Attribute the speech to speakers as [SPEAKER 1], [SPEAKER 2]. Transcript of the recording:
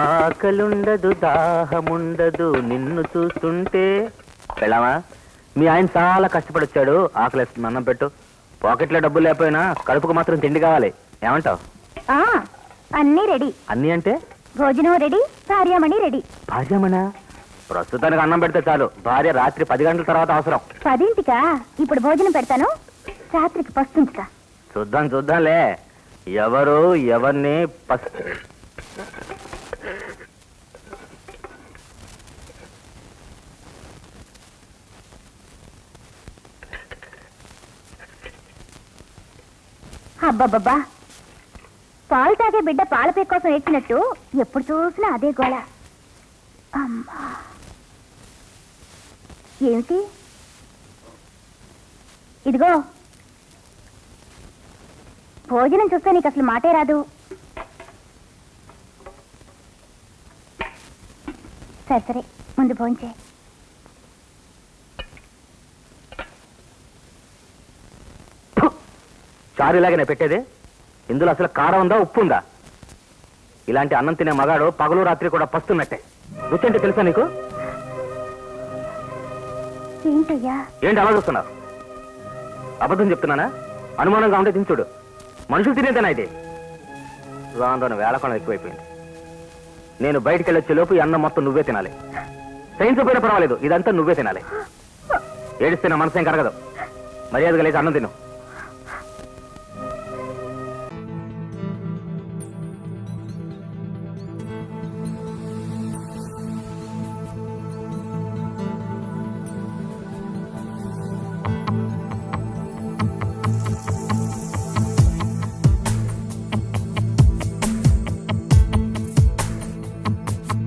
[SPEAKER 1] ఆకలుండదు దాహముండదు నిన్ను చూస్తుంటే. వెళ్ళామా? మీ ఆయన చాలా కష్టపడొచ్చాడు, ఆకలిస్తుంది, అన్నం పెట్టు. పాకెట్లో డబ్బులు లేకపోయినా కడుపుకు మాత్రం తిండి కావాలి. ఏమంటావు?
[SPEAKER 2] అన్నీ రెడీ.
[SPEAKER 1] అన్నీ అంటే?
[SPEAKER 2] భోజనం రెడీ, భార్యామణి రెడీ.
[SPEAKER 1] భార్యామణ? ప్రస్తుతానికి అన్నం పెడితే చాలు, భార్య రాత్రి 10 గంటల తర్వాత అవసరం.
[SPEAKER 2] 10ంటికా? ఇప్పుడు భోజనం పెడతాను, రాత్రికి పస్తుంచుతా.
[SPEAKER 1] చూద్దాంలే ఎవరు ఎవరిని
[SPEAKER 2] అబ్బబ్బబ్బా, పాలు తాగే బిడ్డ పాలపే కోసం ఎక్కినట్టు ఎప్పుడు చూసినా అదే గోళ. అమ్మా, ఏమిటి? ఇదిగో భోజనం చూస్తే నీకు అసలు మాటే రాదు. సరే ముందు భోంచే.
[SPEAKER 1] చారు ఇలాగనే పెట్టేది? ఇందులో అసలు కారం ఉందా, ఉప్పు ఉందా? ఇలాంటి అన్నం తినే మగాడు పగలు రాత్రి కూడా పస్తున్నట్టే. రుచి అంటే తెలుసా నీకు?
[SPEAKER 2] ఏంటయ్యా?
[SPEAKER 1] ఏంటి అలా చూస్తున్నావు? అబద్ధం చెప్తున్నానా? అనుమానంగా ఉంటే తించుడు. మనుషులు తినేదేనా ఇది? రాను వేళకొండ ఎక్కువైపోయింది. నేను బయటికి వెళ్ళొచ్చే లోపు ఈ అన్నం మొత్తం నువ్వే తినాలి. సైన్స్ పోయినా పర్వాలేదు, ఇదంతా నువ్వే తినాలి. ఏడిస్తే నా మనసేం కరగదు. మర్యాదగా లేచి అన్నం తిను.